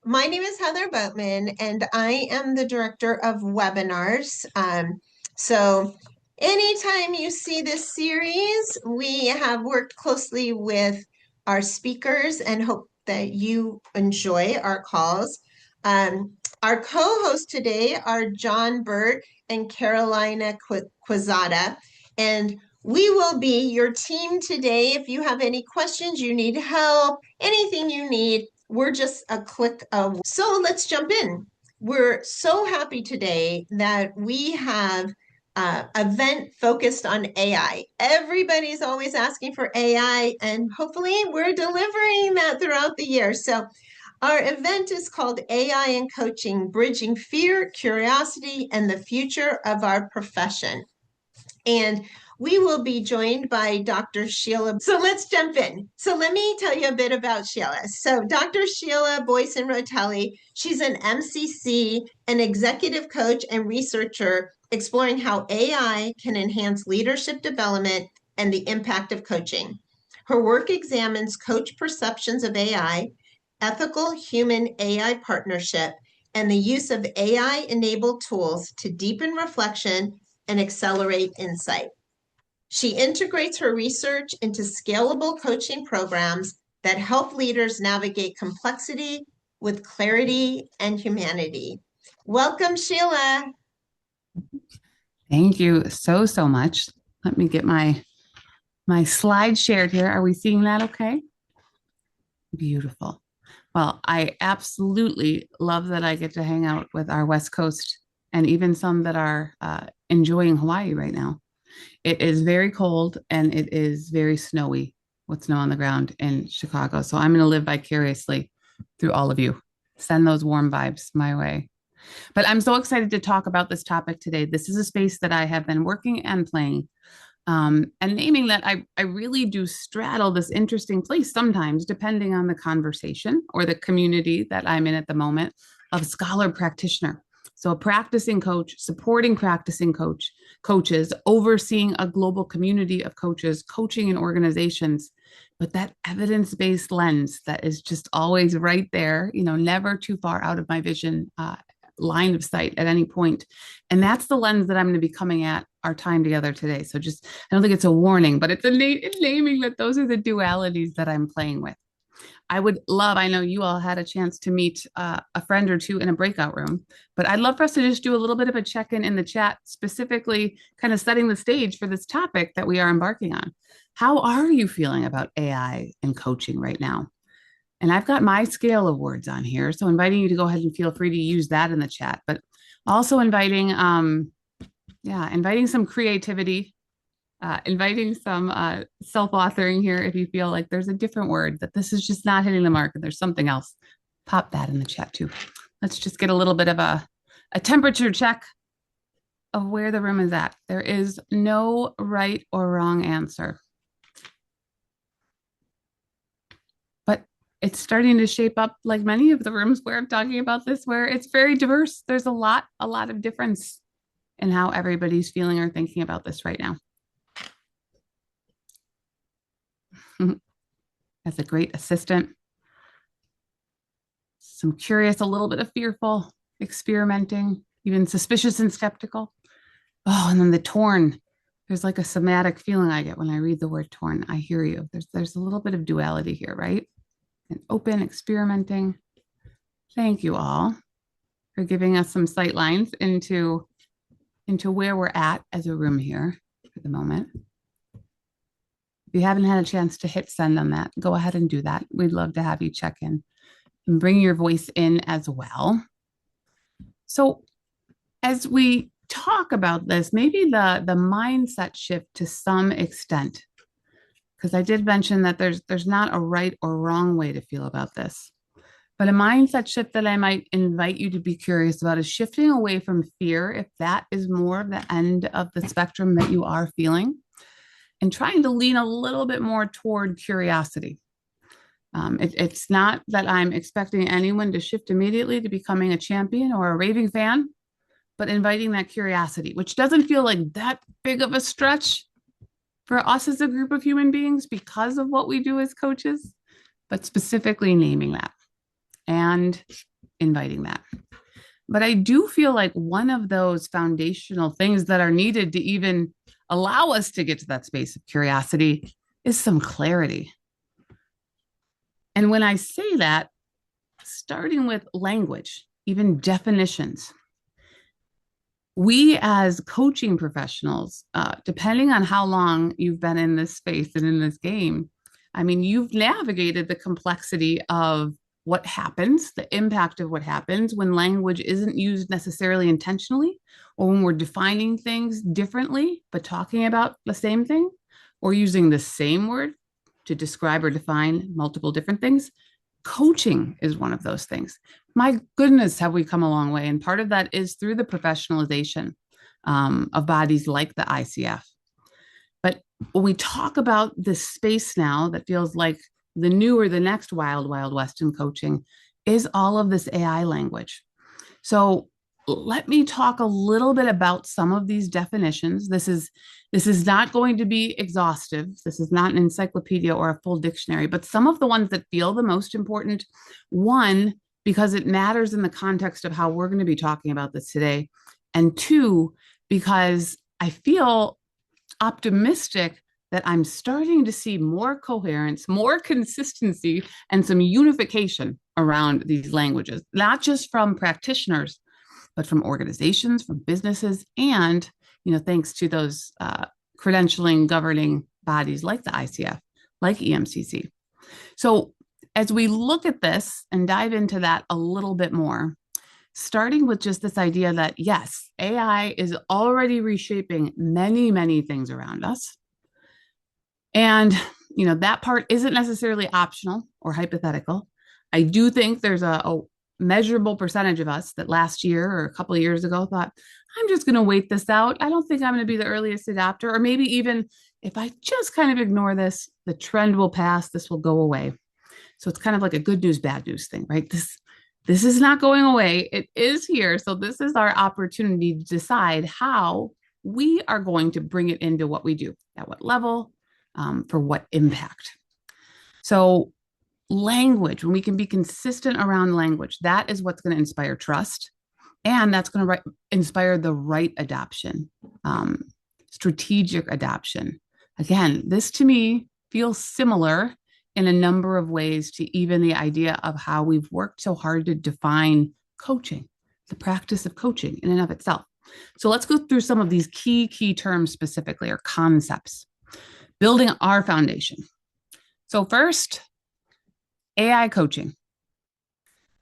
My name is Heather Boatman, and I am the director of webinars. So, anytime you see this series, we have worked closely with our speakers and hope that you enjoy our calls. Our co-hosts today are John Burt and Carolina Quezada, and we will be your team today. If you have any questions, you need help, anything you need, we're just a click away. So let's jump in. We're so happy today that we have an event focused on AI. Everybody's always asking for AI, and hopefully we're delivering that throughout the year. So our event is called AI and Coaching, Bridging Fear, Curiosity, and the Future of Our Profession. And we will be joined by Dr. Sheila. So let's jump in. So let me tell you a bit about Sheila. So Dr. Sheila Boysen-Rotelli, she's an MCC, an executive coach and researcher exploring how AI can enhance leadership development and the impact of coaching. Her work examines coach perceptions of AI, ethical human AI partnership, and the use of AI-enabled tools to deepen reflection and accelerate insight. She integrates her research into scalable coaching programs that help leaders navigate complexity with clarity and humanity. Welcome, Sheila. Thank you so much. Let me get my slide shared here. Are we seeing that okay? Beautiful. Well, I absolutely love that I get to hang out with our West Coast and even some that are enjoying Hawaii right now. It is very cold and it is very snowy with snow on the ground in Chicago. So I'm going to live vicariously through all of you. Send those warm vibes my way. But I'm so excited to talk about this topic today. This is a space that I have been working and playing and naming that I really do straddle this interesting place sometimes, depending on the conversation or the community that I'm in at the moment, of scholar practitioner. So a practicing coach, supporting practicing coaches, overseeing a global community of coaches, coaching in organizations, but that evidence-based lens that is just always right there, never too far out of my vision line of sight at any point. And that's the lens that I'm going to be coming at our time together today. So I don't think it's a warning, but it's naming that those are the dualities that I'm playing with. I know you all had a chance to meet a friend or two in a breakout room, but I'd love for us to just do a little bit of a check-in in the chat, specifically kind of setting the stage for this topic that we are embarking on. How are you feeling about AI and coaching right now? And I've got my scale of words on here. So inviting you to go ahead and feel free to use that in the chat, but also inviting some creativity, inviting some self-authoring here. If you feel like there's a different word, that this is just not hitting the mark and there's something else, pop that in the chat too. Let's just get a little bit of a temperature check of where the room is at. There is no right or wrong answer. It's starting to shape up like many of the rooms where I'm talking about this, where it's very diverse. There's a lot of difference in how everybody's feeling or thinking about this right now. As a great assistant, some curious, a little bit of fearful, experimenting, even suspicious and skeptical. Oh, and then the torn. There's like a somatic feeling I get when I read the word torn. I hear you. There's a little bit of duality here, right? And open, experimenting. Thank you all for giving us some sight lines into where we're at as a room here for the moment. If you haven't had a chance to hit send on that, go ahead and do that. We'd love to have you check in and bring your voice in as well. So as we talk about this, maybe the mindset shift to some extent, because I did mention that there's not a right or wrong way to feel about this. But a mindset shift that I might invite you to be curious about is shifting away from fear, if that is more of the end of the spectrum that you are feeling, and trying to lean a little bit more toward curiosity. It's not that I'm expecting anyone to shift immediately to becoming a champion or a raving fan, but inviting that curiosity, which doesn't feel like that big of a stretch for us as a group of human beings because of what we do as coaches, but specifically naming that. And inviting that. But I do feel like one of those foundational things that are needed to even allow us to get to that space of curiosity is some clarity. And when I say that, starting with language, even definitions, we as coaching professionals, depending on how long you've been in this space and in this game, I mean, you've navigated the complexity of what happens, the impact of what happens when language isn't used necessarily intentionally, or when we're defining things differently, but talking about the same thing, or using the same word to describe or define multiple different things. Coaching is one of those things. My goodness, have we come a long way. And part of that is through the professionalization of bodies like the ICF. But when we talk about this space now that feels like the new or the next wild, wild west in coaching is all of this AI language. So let me talk a little bit about some of these definitions. This is not going to be exhaustive. This is not an encyclopedia or a full dictionary, but some of the ones that feel the most important. One, because it matters in the context of how we're going to be talking about this today. And two, because I feel optimistic that I'm starting to see more coherence, more consistency, and some unification around these languages, not just from practitioners, but from organizations, from businesses, and thanks to those credentialing governing bodies like the ICF, like EMCC. So as we look at this and dive into that a little bit more, starting with just this idea that yes, AI is already reshaping many, many things around us. And that part isn't necessarily optional or hypothetical. I do think there's a measurable percentage of us that last year or a couple of years ago thought, I'm just going to wait this out. I don't think I'm going to be the earliest adopter. Or maybe even if I just kind of ignore this, the trend will pass, this will go away. So it's kind of like a good news, bad news thing, right? This is not going away. It is here. So this is our opportunity to decide how we are going to bring it into what we do, at what level, for what impact. So language, when we can be consistent around language, that is what's going to inspire trust. And that's going to inspire the right adoption, strategic adoption. Again, this to me feels similar in a number of ways to even the idea of how we've worked so hard to define coaching, the practice of coaching in and of itself. So let's go through some of these key terms specifically, or concepts. Building our foundation. So first, AI coaching.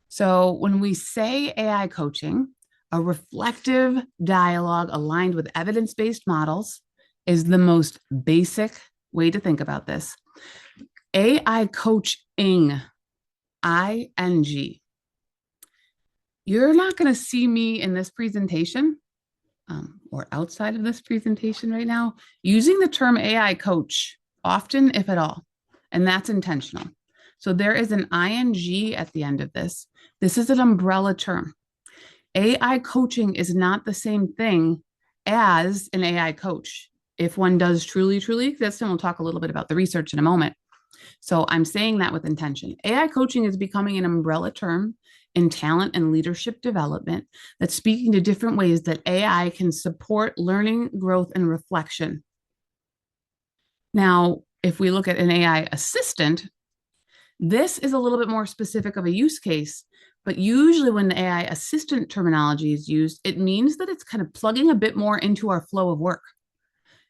So when we say AI coaching, a reflective dialogue aligned with evidence-based models is the most basic way to think about this. AI coaching, I-N-G. You're not going to see me in this presentation or outside of this presentation right now using the term AI coach often, if at all, and that's intentional. So there is an ing at the end of this. This is an umbrella term. AI coaching is not the same thing as an AI coach. If one does truly exist, and we'll talk a little bit about the research in a moment. So I'm saying that with intention. AI coaching is becoming an umbrella term in talent and leadership development that's speaking to different ways that AI can support learning, growth, and reflection. Now, if we look at an AI assistant, this is a little bit more specific of a use case, but usually when the AI assistant terminology is used, it means that it's kind of plugging a bit more into our flow of work.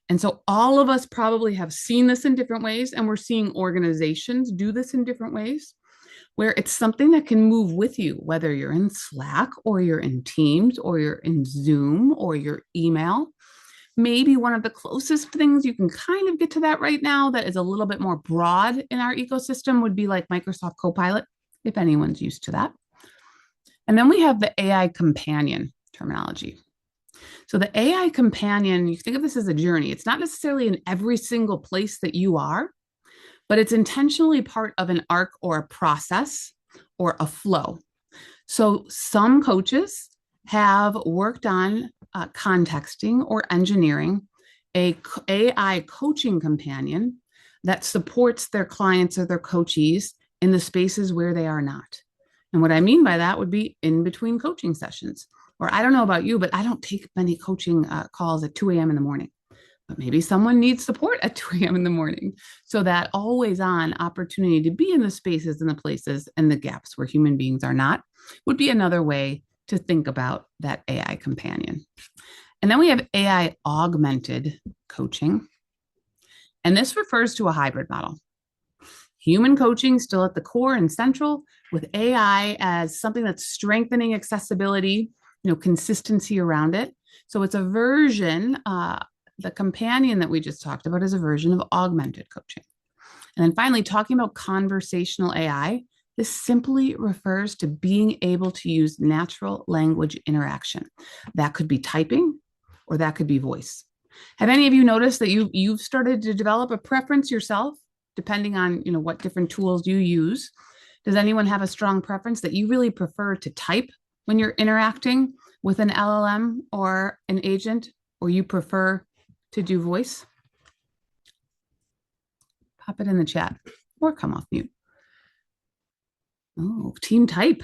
And so all of us probably have seen this in different ways, and we're seeing organizations do this in different ways, where it's something that can move with you, whether you're in Slack or you're in Teams or you're in Zoom or your email. Maybe one of the closest things you can kind of get to that right now that is a little bit more broad in our ecosystem would be like Microsoft Copilot, if anyone's used to that. And then we have the AI companion terminology. So the AI companion, you think of this as a journey. It's not necessarily in every single place that you are, but it's intentionally part of an arc or a process or a flow. So some coaches have worked on contexting or engineering a AI coaching companion that supports their clients or their coachees in the spaces where they are not. And what I mean by that would be in between coaching sessions. Or I don't know about you, but I don't take many coaching calls at 2 a.m. in the morning. But maybe someone needs support at 2 a.m. in the morning. So that always on opportunity to be in the spaces and the places and the gaps where human beings are not would be another way to think about that AI companion. And then we have AI augmented coaching. And this refers to a hybrid model. Human coaching still at the core and central, with AI as something that's strengthening accessibility, consistency around it. So it's a version, the companion that we just talked about is a version of augmented coaching. And then finally, talking about conversational AI, this simply refers to being able to use natural language interaction. That could be typing or that could be voice. Have any of you noticed that you've started to develop a preference yourself, depending on what different tools you use? Does anyone have a strong preference that you really prefer to type when you're interacting with an LLM or an agent, or you prefer to do voice? Pop it in the chat or come off mute. Oh, team type.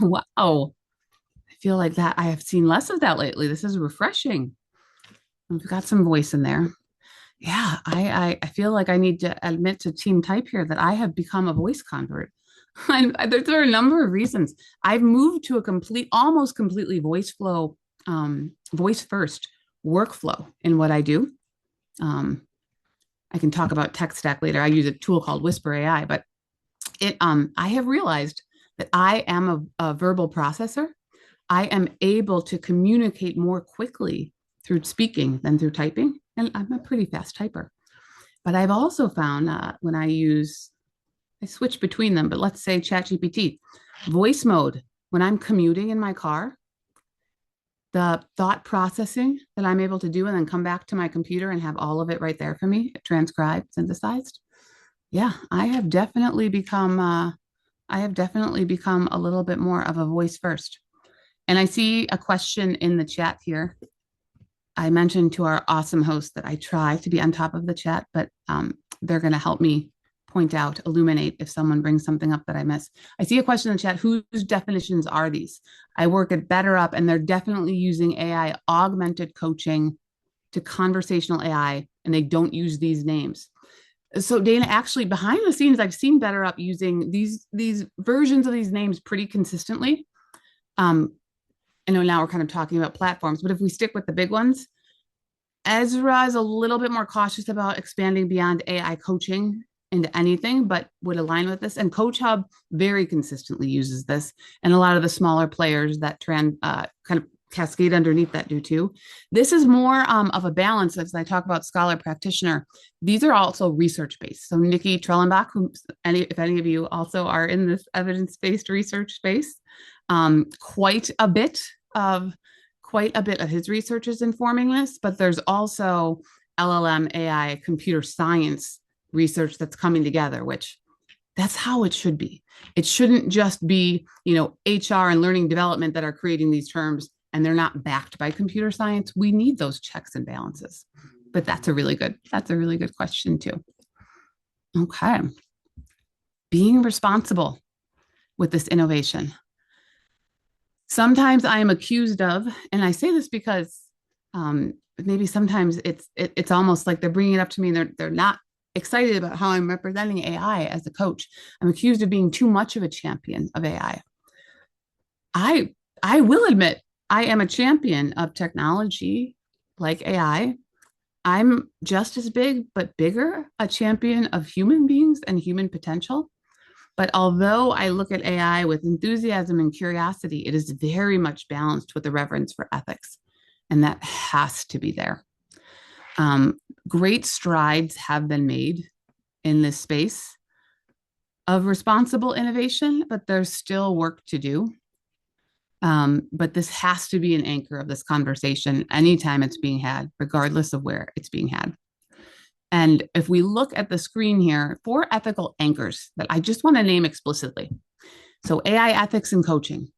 Wow. I feel like that I have seen less of that lately. This is refreshing. We've got some voice in there. Yeah, I feel like I need to admit to team type here that I have become a voice convert. There are a number of reasons. I've moved to a almost completely voice first workflow in what I do. I can talk about tech stack later. I use a tool called Whisper AI, but I have realized that I am a verbal processor. I am able to communicate more quickly through speaking than through typing. And I'm a pretty fast typer. But I've also found when I switch between them, but let's say ChatGPT, voice mode, when I'm commuting in my car, the thought processing that I'm able to do and then come back to my computer and have all of it right there for me, transcribed, synthesized. Yeah, I have definitely become a little bit more of a voice first. And I see a question in the chat here. I mentioned to our awesome host that I try to be on top of the chat, but they're going to help me point out, illuminate if someone brings something up that I miss. I see a question in the chat, whose definitions are these? I work at BetterUp, and they're definitely using AI augmented coaching to conversational AI, and they don't use these names. So Dana, actually behind the scenes, I've seen BetterUp using these versions of these names pretty consistently. I know now we're kind of talking about platforms, but if we stick with the big ones, Ezra is a little bit more cautious about expanding beyond AI coaching into anything, but would align with this. And Coach Hub very consistently uses this, and a lot of the smaller players that kind of cascade underneath that do too. This is more of a balance as I talk about scholar practitioner. These are also research-based. So Nikki Trellenbach, if any of you also are in this evidence-based research space, quite a bit of his research is informing this, but there's also LLM, AI, computer science research that's coming together, which that's how it should be. It shouldn't just be, HR and learning development that are creating these terms and they're not backed by computer science. We need those checks and balances. But that's a really good question too. Okay. Being responsible with this innovation. Sometimes I am accused of, and I say this because maybe sometimes it's almost like they're bringing it up to me and they're not excited about how I'm representing AI as a coach. I'm accused of being too much of a champion of AI. I will admit I am a champion of technology like AI. I'm just as big, but bigger, a champion of human beings and human potential. But although I look at AI with enthusiasm and curiosity, it is very much balanced with a reverence for ethics. And that has to be there. Great strides have been made in this space of responsible innovation, but there's still work to do. But this has to be an anchor of this conversation anytime it's being had, regardless of where it's being had. And if we look at the screen here, 4 ethical anchors that I just want to name explicitly. So AI ethics and coaching.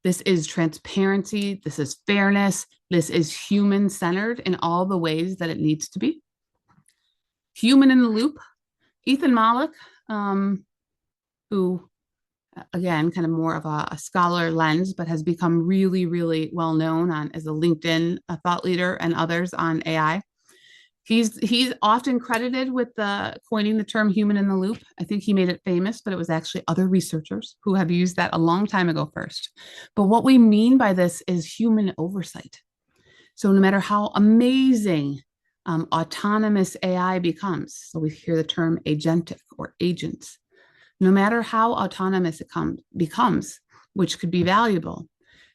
This is transparency. This is fairness. This is human-centered in all the ways that it needs to be. Human in the loop. Ethan Malik, who again, kind of more of a scholar lens, but has become really, really well known on as a LinkedIn thought leader and others on AI. He's often credited with coining the term human in the loop. I think he made it famous, but it was actually other researchers who have used that a long time ago first. But what we mean by this is human oversight. So no matter how amazing autonomous AI becomes, so we hear the term agentic or agents, no matter how autonomous it becomes, which could be valuable,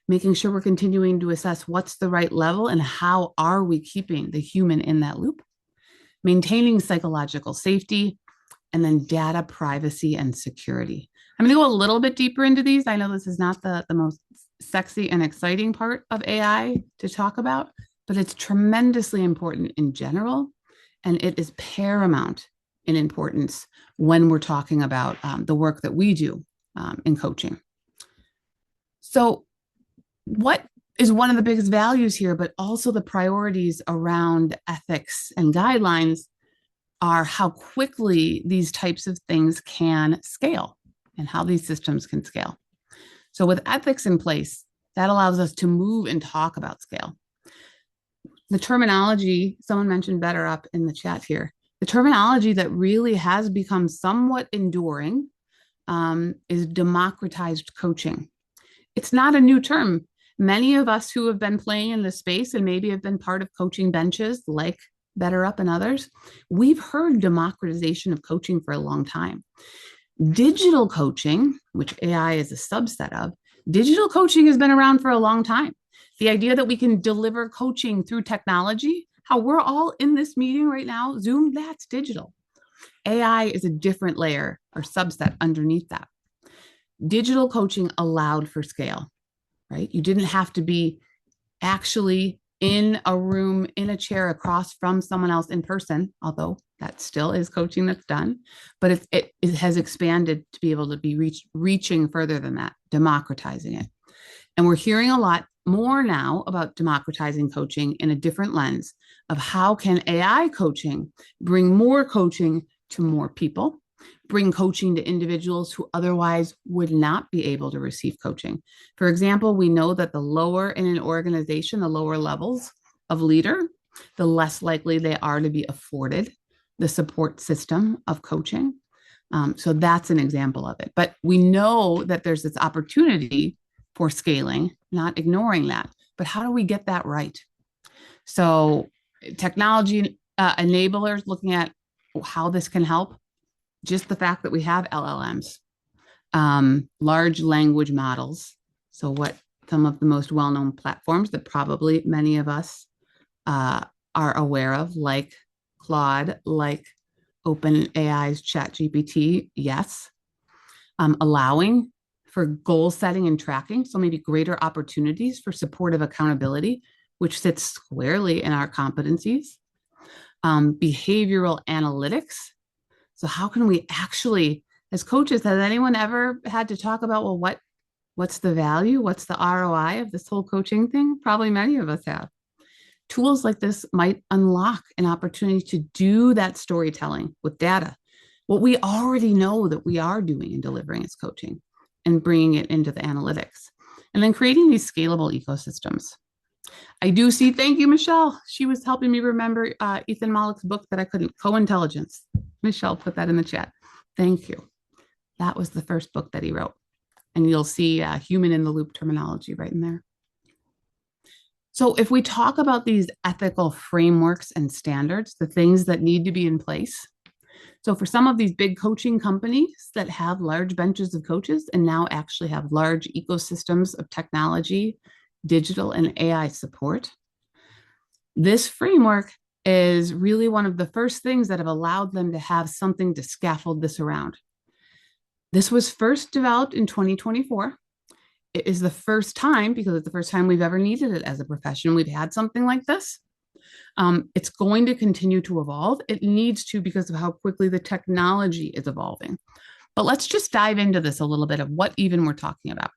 making sure we're continuing to assess what's the right level and how are we keeping the human in that loop, maintaining psychological safety, and then data privacy and security. I'm going to go a little bit deeper into these. I know this is not the most sexy and exciting part of AI to talk about, but it's tremendously important in general, and it is paramount in importance when we're talking about the work that we do in coaching. So, what is one of the biggest values here, but also the priorities around ethics and guidelines are how quickly these types of things can scale and how these systems can scale. So, with ethics in place, that allows us to move and talk about scale. The terminology, someone mentioned better up in the chat here, the terminology that really has become somewhat enduring is democratized coaching. It's not a new term. Many of us who have been playing in this space and maybe have been part of coaching benches like Better Up and others, we've heard democratization of coaching for a long time. Digital coaching, which AI is a subset of, digital coaching has been around for a long time. The idea that we can deliver coaching through technology, how we're all in this meeting right now, Zoom, that's digital. AI is a different layer or subset underneath that. Digital coaching allowed for scale, right? You didn't have to be actually in a room, in a chair across from someone else in person, although that still is coaching that's done, but it has expanded to be able to be reaching further than that, democratizing it. And we're hearing a lot more now about democratizing coaching in a different lens of how can AI coaching bring more coaching to more people, bring coaching to individuals who otherwise would not be able to receive coaching. For example, we know that the lower in an organization, the lower levels of leader, the less likely they are to be afforded the support system of coaching. So that's an example of it. But we know that there's this opportunity for scaling, not ignoring that. But how do we get that right? So technology enablers, looking at how this can help, just the fact that we have LLMs, large language models. So what some of the most well-known platforms that probably many of us are aware of, like Claude, like OpenAI's ChatGPT, yes. Allowing for goal setting and tracking, so maybe greater opportunities for supportive accountability, which sits squarely in our competencies. Behavioral analytics. So how can we actually, as coaches, has anyone ever had to talk about, well, what's the value? What's the ROI of this whole coaching thing? Probably many of us have. Tools like this might unlock an opportunity to do that storytelling with data, what we already know that we are doing and delivering as coaching, and bringing it into the analytics, and then creating these scalable ecosystems. I do see, thank you, Michelle. She was helping me remember Ethan Mollick's book that I couldn't, Co-Intelligence. Michelle put that in the chat. Thank you. That was the first book that he wrote. And you'll see human in the loop terminology right in there. So if we talk about these ethical frameworks and standards, the things that need to be in place. So for some of these big coaching companies that have large benches of coaches and now actually have large ecosystems of technology, digital and AI support, this framework is really one of the first things that have allowed them to have something to scaffold this around. This was first developed in 2024. It is the first time, because it's the first time we've ever needed it as a profession, we've had something like this. It's going to continue to evolve. It needs to, because of how quickly the technology is evolving. But let's just dive into this a little bit of what even we're talking about.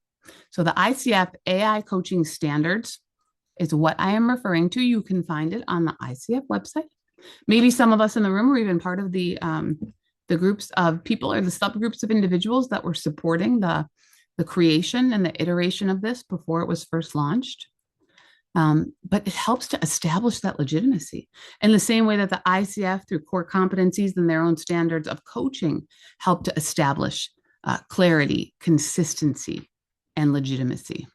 So the ICF AI coaching standards is what I am referring to. You can find it on the ICF website. Maybe some of us in the room are even part of the The groups of people are the subgroups of individuals that were supporting the creation and the iteration of this before it was first launched. But it helps to establish that legitimacy in the same way that the ICF, through core competencies and their own standards of coaching, help to establish clarity, consistency, and legitimacy.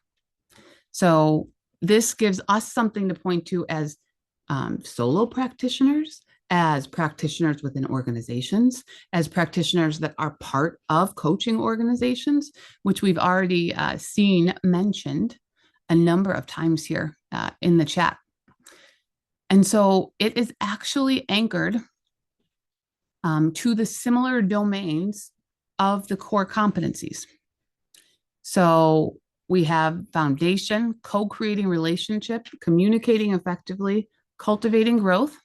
So this gives us something to point to as solo practitioners, as practitioners within organizations, as practitioners that are part of coaching organizations, which we've already seen mentioned a number of times here in the chat. And so it is actually anchored to the similar domains of the core competencies. So we have foundation, co-creating relationship, communicating effectively, cultivating growth,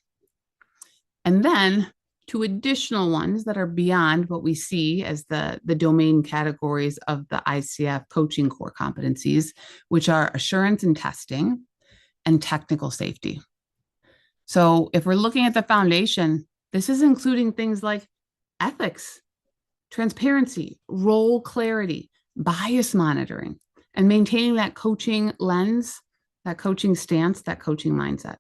and then two additional ones that are beyond what we see as the domain categories of the ICF coaching core competencies, which are assurance and testing and technical safety. So if we're looking at the foundation, this is including things like ethics, transparency, role clarity, bias monitoring, and maintaining that coaching lens, that coaching stance, that coaching mindset.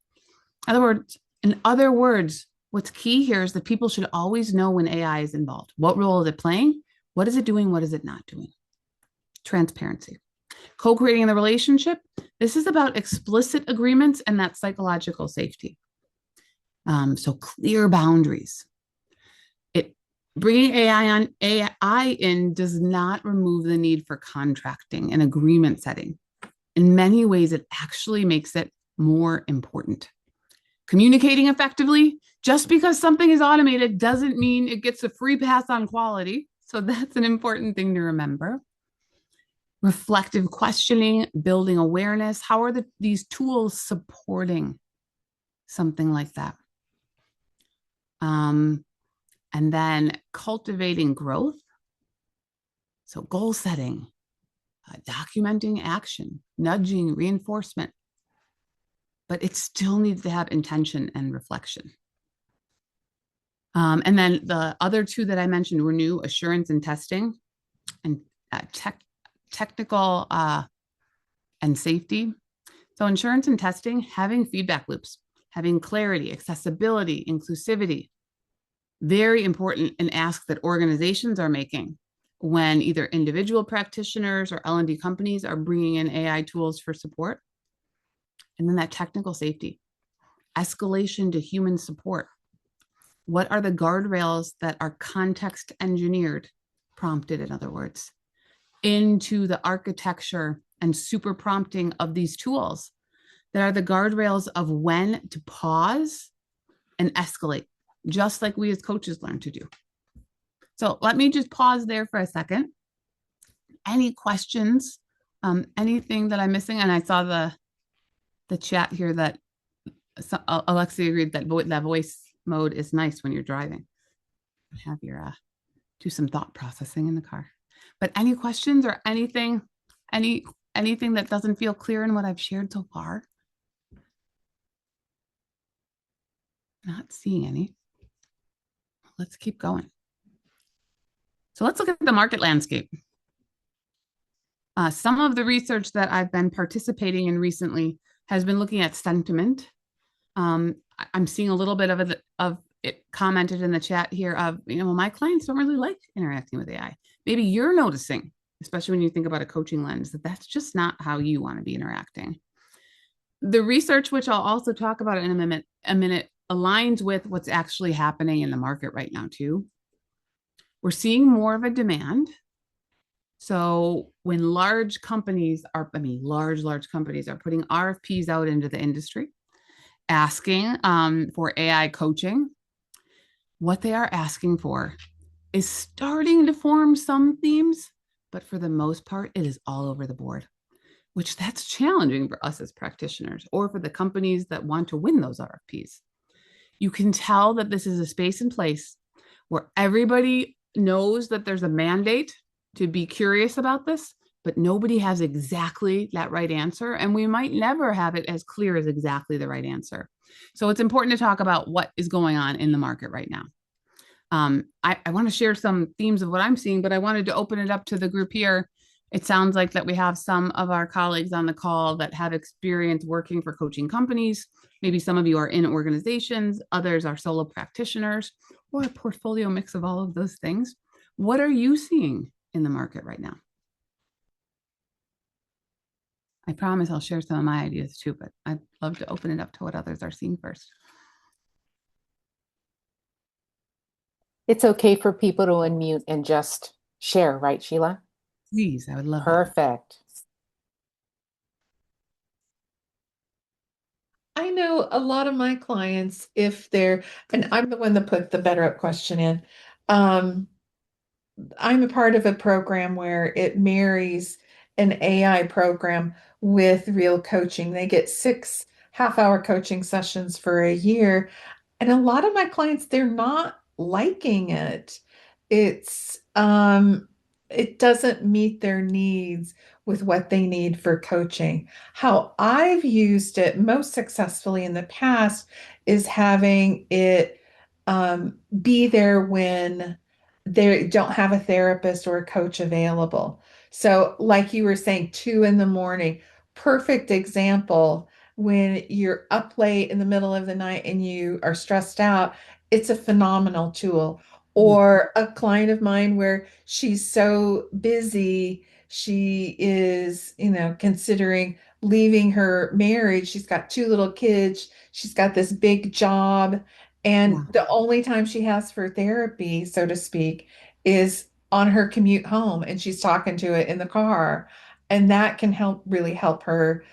In other words, what's key here is that people should always know when AI is involved. What role is it playing? What is it doing? What is it not doing? Transparency. Co-creating the relationship. This is about explicit agreements and that psychological safety. So clear boundaries. Bringing AI in does not remove the need for contracting and agreement setting. In many ways, it actually makes it more important. Communicating effectively, just because something is automated doesn't mean it gets a free pass on quality. So that's an important thing to remember. Reflective questioning, building awareness. How are these tools supporting something like that? And then cultivating growth. So goal setting, documenting action, nudging, reinforcement. But it still needs to have intention and reflection. And then the other two that I mentioned were new: assurance and testing, and technical and safety. So assurance and testing, having feedback loops, having clarity, accessibility, inclusivity. Very important an ask that organizations are making when either individual practitioners or L&D companies are bringing in AI tools for support. And then that technical safety, escalation to human support. What are the guardrails that are context engineered, prompted in other words, into the architecture and super prompting of these tools that are the guardrails of when to pause and escalate, just like we as coaches learn to do. So let me just pause there for a second. Any questions? Anything that I'm missing? And I saw the chat here that Alexia agreed that that voice mode is nice when you're driving. Have your do some thought processing in the car. But any questions or anything that doesn't feel clear in what I've shared so far? Not seeing any. Let's keep going. So let's look at the market landscape. Some of the research that I've been participating in recently has been looking at sentiment. I'm seeing a little bit of it commented in the chat here of, my clients don't really like interacting with AI. Maybe you're noticing, especially when you think about a coaching lens, that that's just not how you want to be interacting. The research, which I'll also talk about in a minute, aligns with what's actually happening in the market right now too. We're seeing more of a demand. So when large companies are putting RFPs out into the industry, asking for AI coaching, what they are asking for is starting to form some themes, but for the most part, it is all over the board, which that's challenging for us as practitioners or for the companies that want to win those RFPs. You can tell that this is a space and place where everybody knows that there's a mandate to be curious about this, but nobody has exactly that right answer. And we might never have it as clear as exactly the right answer. So it's important to talk about what is going on in the market right now. I want to share some themes of what I'm seeing, but I wanted to open it up to the group here. It sounds like that we have some of our colleagues on the call that have experience working for coaching companies. Maybe some of you are in organizations, others are solo practitioners, or a portfolio mix of all of those things. What are you seeing in the market right now? I promise I'll share some of my ideas too, but I'd love to open it up to what others are seeing first. It's okay for people to unmute and just share, right, Sheila? Please, I would love that. Perfect. I know a lot of my clients, if they're, and I'm the one that put the Better Up question in. Um, I'm a part of a program where it marries an AI program with real coaching. They get 6 half-hour coaching sessions for a year. And a lot of my clients, they're not liking it. It's it doesn't meet their needs with what they need for coaching. How I've used it most successfully in the past is having it be there when they don't have a therapist or a coach available. So, like you were saying, 2 in the morning, perfect example when you're up late in the middle of the night and you are stressed out, it's a phenomenal tool. Or a client of mine where she's so busy, she is, considering leaving her marriage. She's got 2 little kids, she's got this big job, and Yeah. the only time she has for therapy, so to speak, is on her commute home, and she's talking to it in the car. And that can really help her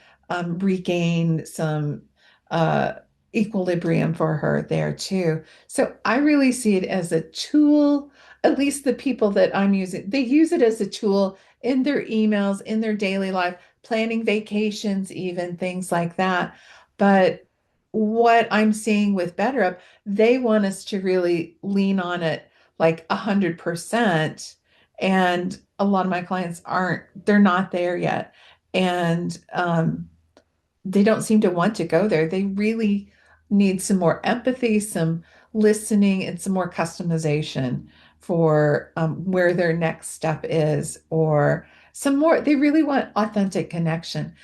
regain some uh, equilibrium for her there too. So I really see it as a tool. At least the people that I'm using, they use it as a tool in their emails, in their daily life, planning vacations, even things like that. But what I'm seeing with BetterUp, they want us to really lean on it like 100%. And a lot of my clients they're not there yet. And they don't seem to want to go there. They really need some more empathy, some listening, and some more customization for where their next step is, or some more. They really want authentic connection.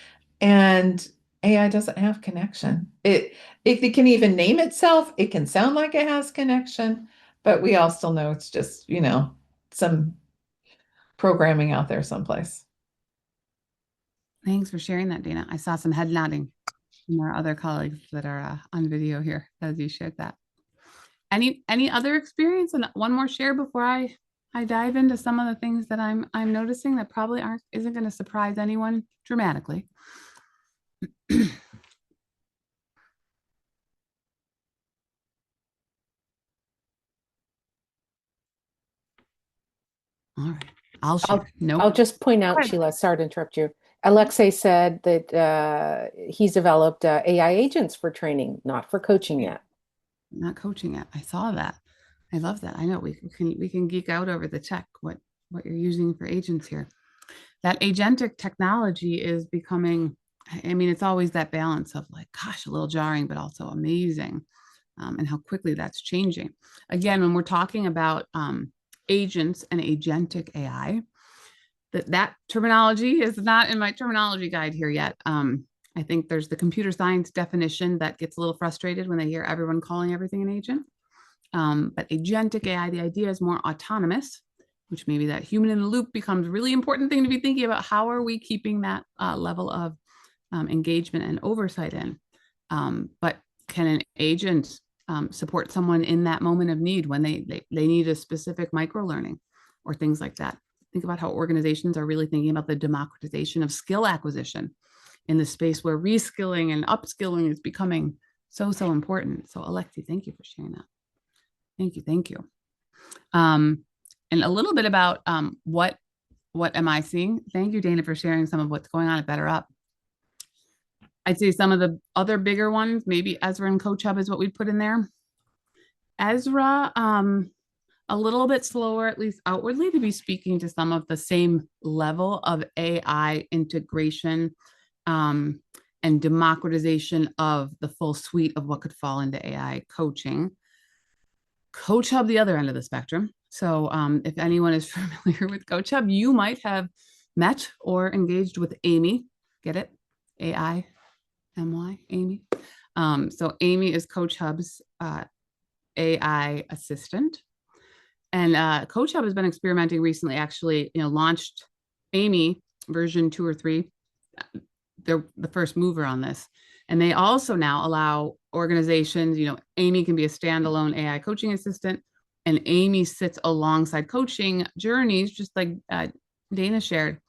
And AI doesn't have connection. It can even name itself. It can sound like it has connection, but we all still know it's just, some programming out there someplace. Thanks for sharing that, Dana. I saw some head nodding from our other colleagues that are on video here as you shared that. Any other experience? And one more share before I dive into some of the things that I'm noticing that probably isn't going to surprise anyone dramatically. All right, I'll share. I'll just point out, Sheila, sorry to interrupt you. Alexei said that he's developed AI agents for training, not for coaching yet. Not coaching it. I saw that. I love that. I know we can geek out over the tech, what you're using for agents here. That agentic technology is becoming, I mean, it's always that balance of like, gosh, a little jarring, but also amazing, and how quickly that's changing. Again, when we're talking about agents and agentic AI, that terminology is not in my terminology guide here yet. I think there's the computer science definition that gets a little frustrated when they hear everyone calling everything an agent. But agentic AI, the idea is more autonomous, which maybe that human in the loop becomes a really important thing to be thinking about. How are we keeping that level of engagement and oversight in? But can an agent support someone in that moment of need when they need a specific micro learning or things like that? Think about how organizations are really thinking about the democratization of skill acquisition in the space where reskilling and upskilling is becoming so important. So Alexi, thank you for sharing that. Thank you. And a little bit about what am I seeing? Thank you, Dana, for sharing some of what's going on at Better Up. I'd say some of the other bigger ones, maybe Ezra and Coach Hub is what we'd put in there. Ezra, a little bit slower, at least outwardly, to be speaking to some of the same level of AI integration and democratization of the full suite of what could fall into AI coaching. Coach Hub, the other end of the spectrum. So if anyone is familiar with Coach Hub, you might have met or engaged with Amy. Get it? AIMY, Amy. So Amy is Coach Hub's AI assistant. And Coach Hub has been experimenting recently, actually, launched Amy version 2 or 3. They're the first mover on this. And they also now allow organizations, Amy can be a standalone AI coaching assistant, and Amy sits alongside coaching journeys, just like Dana shared.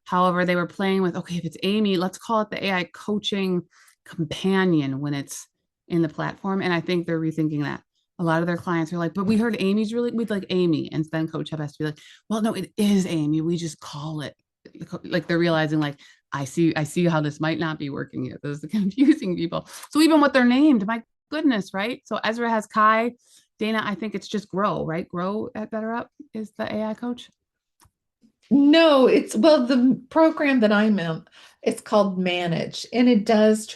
However, they were playing with, okay, if it's Amy, let's call it the AI coaching companion when it's in the platform. And I think they're rethinking that. A lot of their clients are like, but we heard Amy's we'd like Amy. And then Coach Hub has to be like, well, no, it is Amy. We just call it. Like they're realizing, like, I see how this might not be working yet. This is confusing people. So even what they're named, my goodness, right? So Ezra has Kai. Dana, I think it's just Grow, right? Grow at BetterUp is the AI coach. No, the program that I'm in, it's called Manage, and it does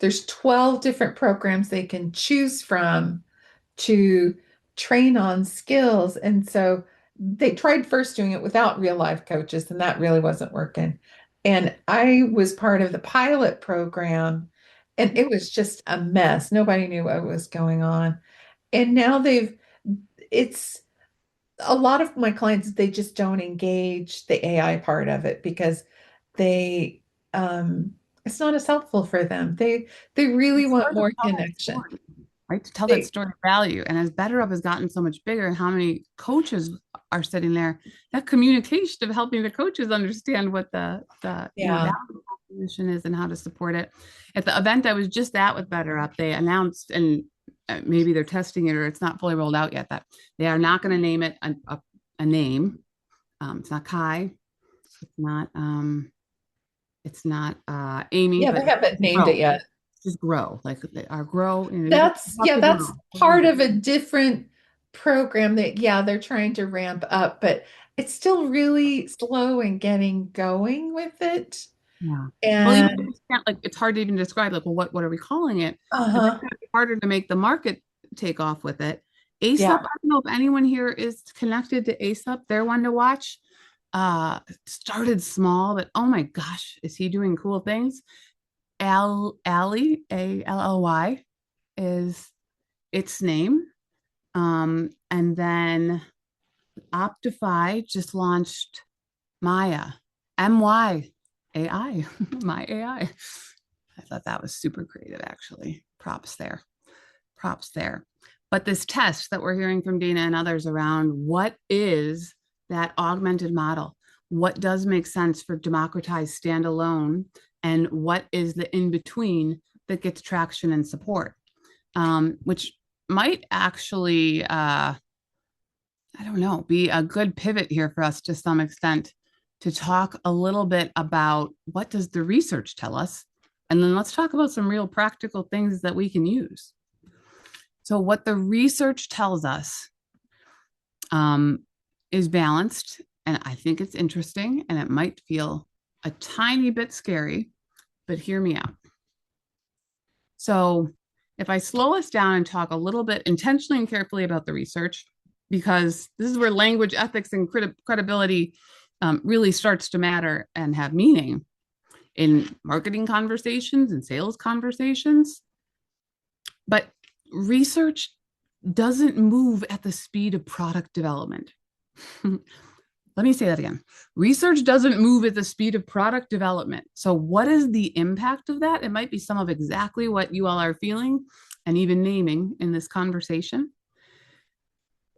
there's 12 different programs they can choose from to train on skills. And so they tried first doing it without real life coaches, and that really wasn't working. And I was part of the pilot program, and it was just a mess. Nobody knew what was going on. And now it's a lot of my clients, they just don't engage the AI part of it because they, it's not as helpful for them. They really want more connection. Right, to tell that story of value. And as BetterUp has gotten so much bigger and how many coaches are sitting there, that communication of helping the coaches understand what the value proposition is and how to support it. At the event I was just at with BetterUp, they announced, and maybe they're testing it or it's not fully rolled out yet, that they are not going to name it a name. It's not Kai. It's not Amy. Yeah, but they haven't named it yet. Just Grow, like our Grow. That's part of a different program that, they're trying to ramp up, but it's still really slow in getting going with it. Yeah. And well, even it's hard to even describe, like, well, what are we calling it? It's harder to make the market take off with it. ASAP, I don't know if anyone here is connected to ASAP. They're one to watch. Started small, but oh my gosh, is he doing cool things? Ally, ALLY is its name. And then Optify just launched Maya, MY AI, my AI. I thought that was super creative, actually. Props there. But this test that we're hearing from Dana and others around what is that augmented model? What does make sense for democratized standalone? And what is the in-between that gets traction and support? Which might actually, I don't know, be a good pivot here for us to some extent to talk a little bit about what does the research tell us? And then let's talk about some real practical things that we can use. So what the research tells us is balanced, and I think it's interesting, and it might feel a tiny bit scary, but hear me out. So if I slow us down and talk a little bit intentionally and carefully about the research, because this is where language ethics and credibility really starts to matter and have meaning in marketing conversations and sales conversations. But research doesn't move at the speed of product development. Let me say that again. Research doesn't move at the speed of product development. So what is the impact of that? It might be some of exactly what you all are feeling and even naming in this conversation.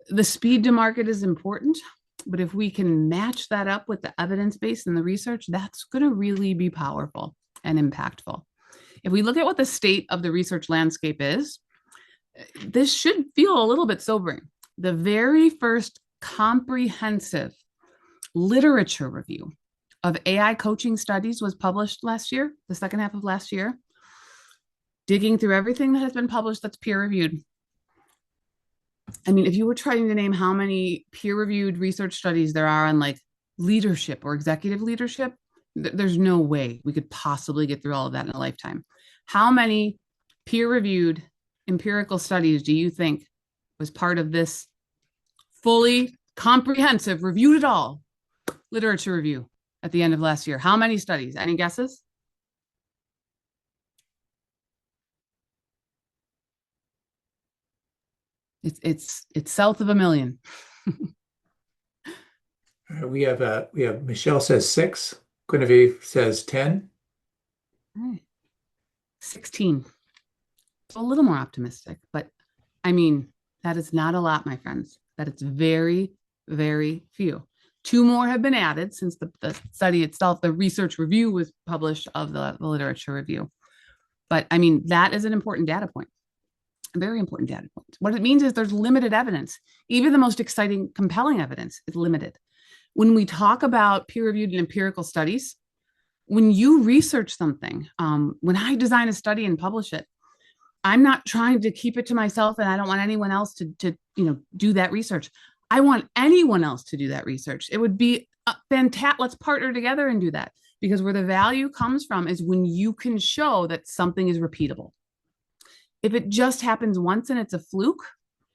The speed to market is important, but if we can match that up with the evidence base and the research, that's going to really be powerful and impactful. If we look at what the state of the research landscape is, this should feel a little bit sobering. The very first comprehensive literature review of AI coaching studies was published last year, the second half of last year, digging through everything that has been published that's peer reviewed. I mean, if you were trying to name how many peer reviewed research studies there are on like leadership or executive leadership, there's no way we could possibly get through all of that in a lifetime. How many peer reviewed empirical studies do you think was part of this fully comprehensive, reviewed it all, literature review at the end of last year? How many studies? Any guesses? It's south of 1 million. We have Michelle says 6. Guinevere says 10. 16. So a little more optimistic, but I mean, that is not a lot, my friends. That it's very, very few. 2 more have been added since the study itself, the research review was published of the literature review. But I mean, that is an important data point, a very important data point. What it means is there's limited evidence. Even the most exciting, compelling evidence is limited. When we talk about peer-reviewed and empirical studies, when you research something, when I design a study and publish it, I'm not trying to keep it to myself, and I don't want anyone else to do that research. I want anyone else to do that research. It would be fantastic. Let's partner together and do that, because where the value comes from is when you can show that something is repeatable. If it just happens once and it's a fluke,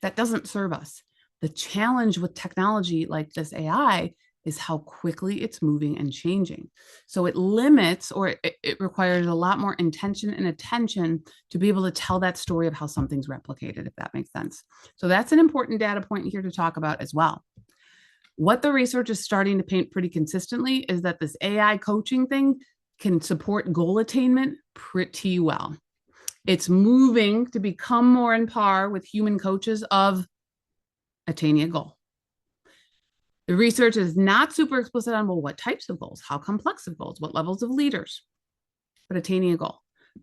that doesn't serve us. The challenge with technology like this AI is how quickly it's moving and changing. So it limits, or it requires a lot more intention and attention to be able to tell that story of how something's replicated, if that makes sense. So that's an important data point here to talk about as well. What the research is starting to paint pretty consistently is that this AI coaching thing can support goal attainment pretty well. It's moving to become more on par with human coaches of attaining a goal. The research is not super explicit on, well, what types of goals, how complex of goals, what levels of leaders, but attaining a goal.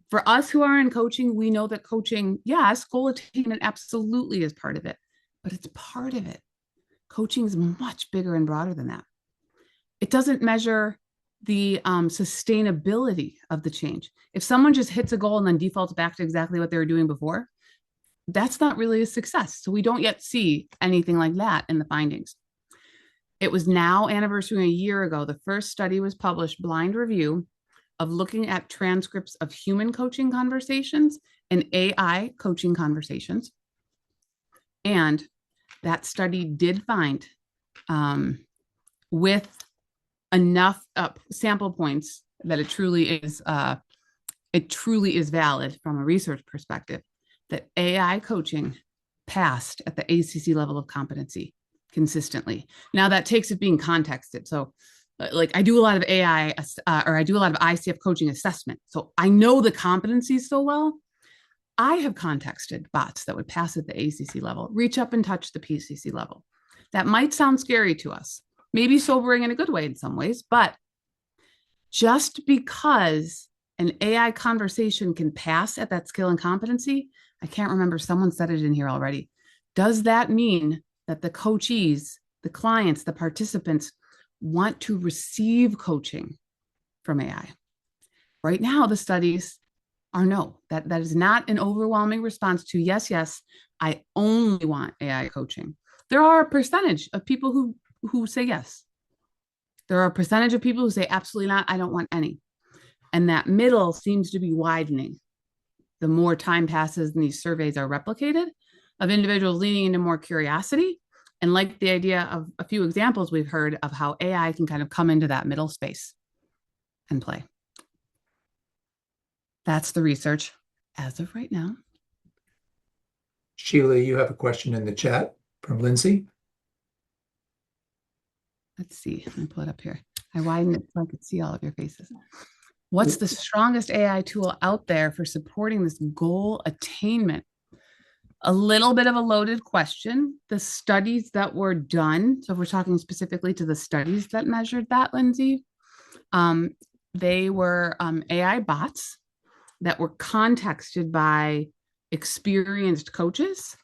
For us who are in coaching, we know that coaching, yes, goal attainment absolutely is part of it, but it's part of it. Coaching is much bigger and broader than that. It doesn't measure the sustainability of the change. If someone just hits a goal and then defaults back to exactly what they were doing before, that's not really a success. So we don't yet see anything like that in the findings. It was now anniversary a year ago. The first study was published, blind review, of looking at transcripts of human coaching conversations and AI coaching conversations. And that study did find, with enough sample points, that it truly is valid from a research perspective, that AI coaching passed at the ACC level of competency consistently. Now that takes it being contexted. So like I do a lot of AI or I do a lot of ICF coaching assessment. So I know the competencies so well. I have contexted bots that would pass at the ACC level, reach up and touch the PCC level. That might sound scary to us, maybe sobering in a good way in some ways, but just because an AI conversation can pass at that skill and competency, I can't remember, someone said it in here already. Does that mean that the coachees, the clients, the participants want to receive coaching from AI? Right now, the studies are no. That is not an overwhelming response to yes, I only want AI coaching. There are a percentage of people who say yes. There are a percentage of people who say absolutely not, I don't want any. And that middle seems to be widening. The more time passes and these surveys are replicated, of individuals leaning into more curiosity, and like the idea of a few examples we've heard of how AI can kind of come into that middle space and play. That's the research as of right now. Sheila, you have a question in the chat from Lindsay. Let's see, let me pull it up here. I widened it so I could see all of your faces. What's the strongest AI tool out there for supporting this goal attainment? A little bit of a loaded question. The studies that were done, so if we're talking specifically to the studies that measured that, Lindsay, they were AI bots that were contexted by experienced coaches.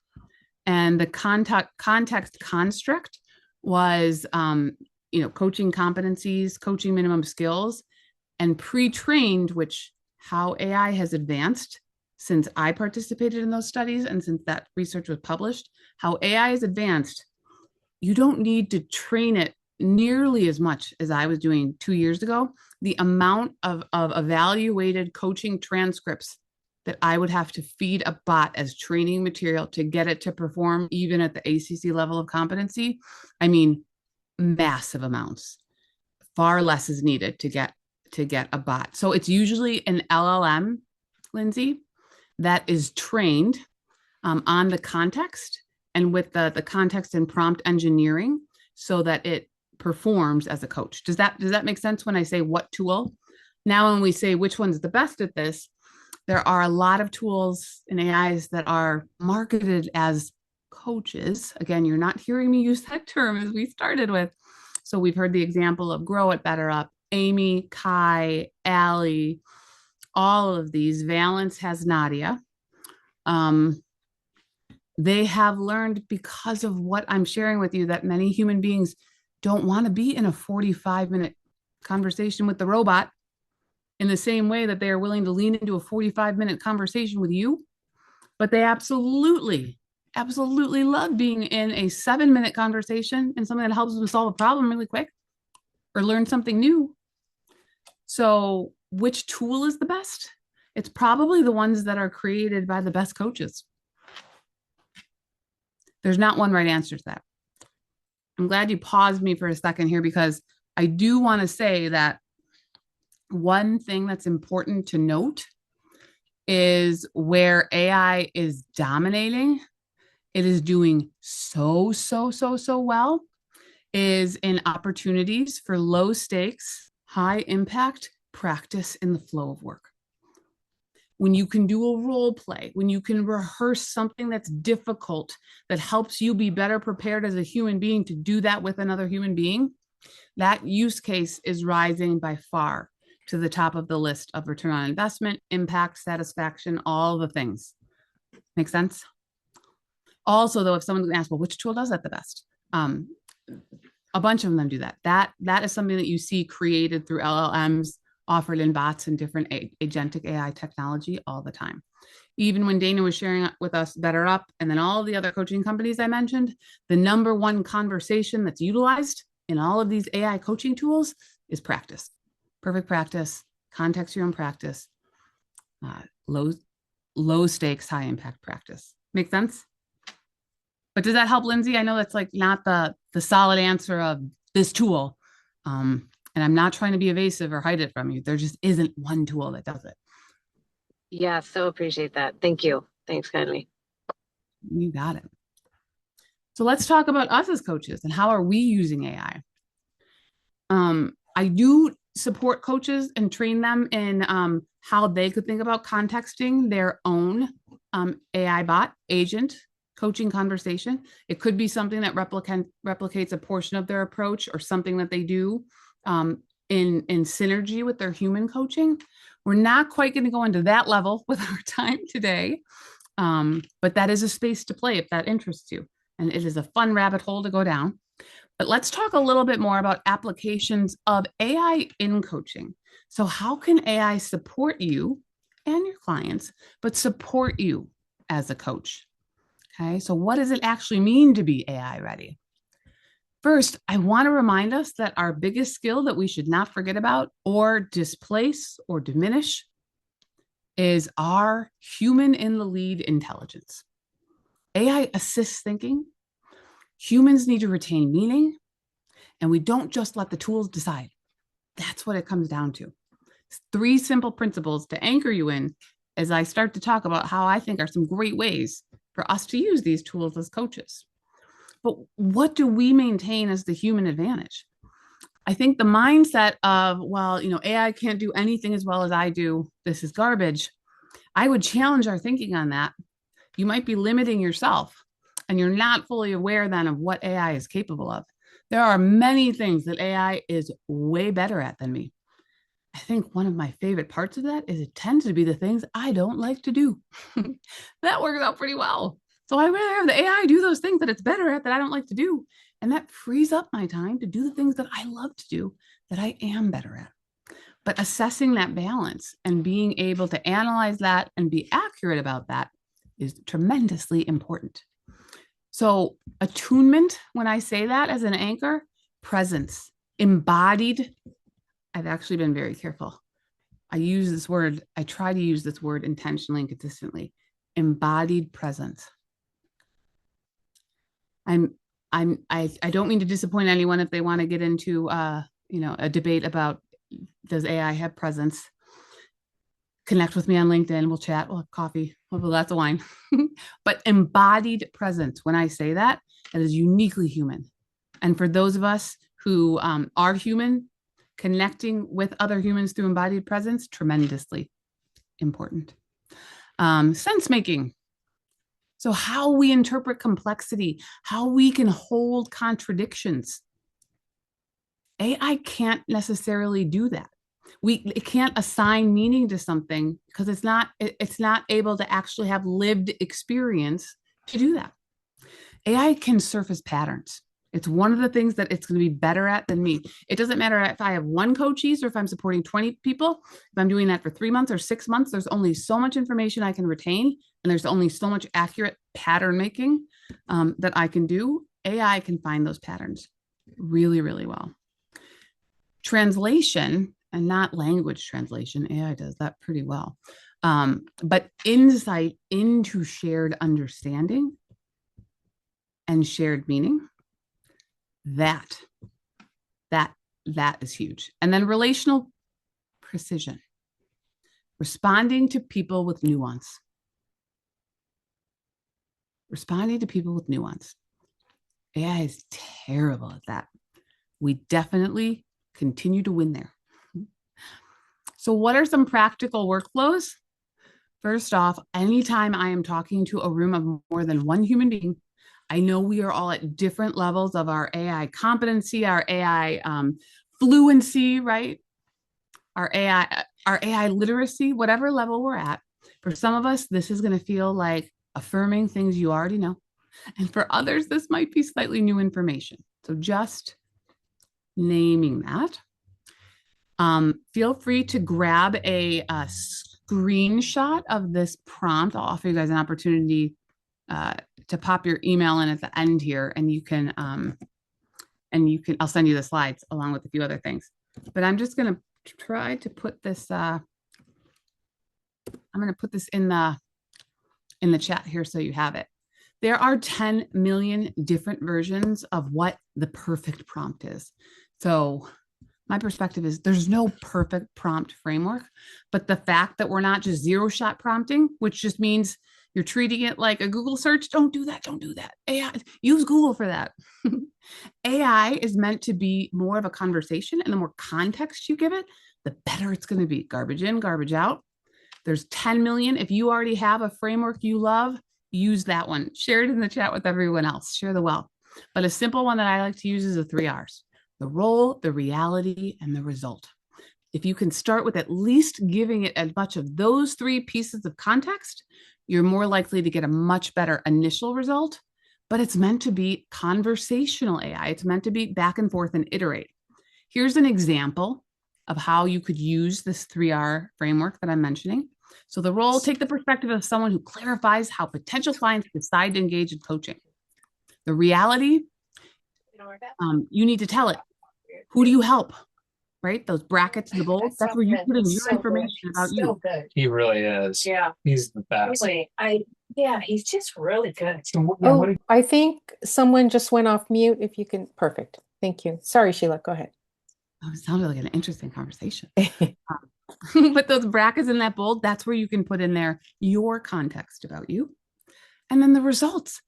And the context construct was, coaching competencies, coaching minimum skills, and pre-trained, which how AI has advanced since I participated in those studies and since that research was published, how AI is advanced. You don't need to train it nearly as much as I was doing 2 years ago. The amount of evaluated coaching transcripts that I would have to feed a bot as training material to get it to perform even at the ACC level of competency, I mean, massive amounts. Far less is needed to get a bot. So it's usually an LLM, Lindsay, that is trained on the context and with the context and prompt engineering so that it performs as a coach. Does that make sense when I say what tool? Now, when we say which one's the best at this, there are a lot of tools in AIs that are marketed as coaches. Again, you're not hearing me use that term as we started with. So we've heard the example of Grow It, Better Up, Amy, Kai, Allie, all of these. Valence has Nadia. They have learned because of what I'm sharing with you that many human beings don't want to be in a 45-minute conversation with the robot in the same way that they are willing to lean into a 45-minute conversation with you. But they absolutely love being in a 7-minute conversation and something that helps them solve a problem really quick or learn something new. So which tool is the best? It's probably the ones that are created by the best coaches. There's not one right answer to that. I'm glad you paused me for a second here because I do want to say that one thing that's important to note is where AI is dominating, it is doing so well, is in opportunities for low stakes, high impact practice in the flow of work. When you can do a role play, when you can rehearse something that's difficult, that helps you be better prepared as a human being to do that with another human being, that use case is rising by far to the top of the list of return on investment, impact, satisfaction, all the things. Make sense? Also, though, if someone's going to ask, well, which tool does that the best? A bunch of them do that. That is something that you see created through LLMs, offered in bots and different agentic AI technology all the time. Even when Dana was sharing with us Better Up and then all the other coaching companies I mentioned, the number one conversation that's utilized in all of these AI coaching tools is practice. Perfect practice, context your own practice, low stakes, high impact practice. Make sense? But does that help, Lindsay? I know that's like not the solid answer of this tool. And I'm not trying to be evasive or hide it from you. There just isn't one tool that does it. Yeah, so appreciate that. Thank you. Thanks kindly. You got it. So let's talk about us as coaches and how are we using AI? I do support coaches and train them in how they could think about contexting their own AI bot agent coaching conversation. It could be something that replicates a portion of their approach or something that they do in synergy with their human coaching. We're not quite going to go into that level with our time today, but that is a space to play if that interests you. And it is a fun rabbit hole to go down. But let's talk a little bit more about applications of AI in coaching. So how can AI support you and your clients, but support you as a coach? Okay, so what does it actually mean to be AI ready? First, I want to remind us that our biggest skill that we should not forget about or displace or diminish is our human in the lead intelligence. AI assists thinking. Humans need to retain meaning, and we don't just let the tools decide. That's what it comes down to. It's 3 simple principles to anchor you in as I start to talk about how I think are some great ways for us to use these tools as coaches. But what do we maintain as the human advantage? I think the mindset of, well, AI can't do anything as well as I do. This is garbage. I would challenge our thinking on that. You might be limiting yourself and you're not fully aware then of what AI is capable of. There are many things that AI is way better at than me. I think one of my favorite parts of that is it tends to be the things I don't like to do. That works out pretty well. So I rather have the AI do those things that it's better at that I don't like to do. And that frees up my time to do the things that I love to do that I am better at. But assessing that balance and being able to analyze that and be accurate about that is tremendously important. So attunement, when I say that as an anchor, presence, embodied. I've actually been very careful. I try to use this word intentionally and consistently. Embodied presence. I don't mean to disappoint anyone if they want to get into a debate about, does AI have presence? Connect with me on LinkedIn. We'll chat. We'll have coffee. We'll have lots of wine. But embodied presence, when I say that, that is uniquely human. And for those of us who are human, connecting with other humans through embodied presence, tremendously important. Sense making. So how we interpret complexity, how we can hold contradictions. AI can't necessarily do that. It can't assign meaning to something because it's not able to actually have lived experience to do that. AI can surface patterns. It's one of the things that it's going to be better at than me. It doesn't matter if I have one coachees or if I'm supporting 20 people. If I'm doing that for 3 months or 6 months, there's only so much information I can retain, and there's only so much accurate pattern making that I can do. AI can find those patterns really, really well. Translation, and not language translation, AI does that pretty well. But insight into shared understanding and shared meaning, that is huge. And then relational precision, responding to people with nuance. Responding to people with nuance. AI is terrible at that. We definitely continue to win there. So what are some practical workflows? First off, anytime I am talking to a room of more than one human being, I know we are all at different levels of our AI competency, our AI fluency, right? Our AI literacy, whatever level we're at. For some of us, this is going to feel like affirming things you already know. And for others, this might be slightly new information. So just naming that. Feel free to grab a screenshot of this prompt. I'll offer you guys an opportunity to pop your email in at the end here, and you can, I'll send you the slides along with a few other things. But I'm just going to try to put this, I'm going to put this in the chat here so you have it. There are 10 million different versions of what the perfect prompt is. So my perspective is there's no perfect prompt framework, but the fact that we're not just zero-shot prompting, which just means you're treating it like a Google search, don't do that, don't do that. AI, use Google for that. AI is meant to be more of a conversation, and the more context you give it, the better it's going to be. Garbage in, garbage out. There's 10 million. If you already have a framework you love, use that one. Share it in the chat with everyone else. Share the wealth. But a simple one that I like to use is the 3 R's. The role, the reality, and the result. If you can start with at least giving it as much of those 3 pieces of context, you're more likely to get a much better initial result. But it's meant to be conversational AI. It's meant to be back and forth and iterate. Here's an example of how you could use this 3R framework that I'm mentioning. So the role, take the perspective of someone who clarifies how potential clients decide to engage in coaching. The reality, you need to tell it. Who do you help? Right? Those brackets in the bold, that's where you put in your information about you. He really is. Yeah. He's the best. Really, he's just really good. Oh, I think someone just went off mute. If you can, perfect. Thank you. Sorry, Sheila, go ahead. Oh, it sounded like an interesting conversation. But those brackets in that bold, that's where you can put in there your context about you. And then the results.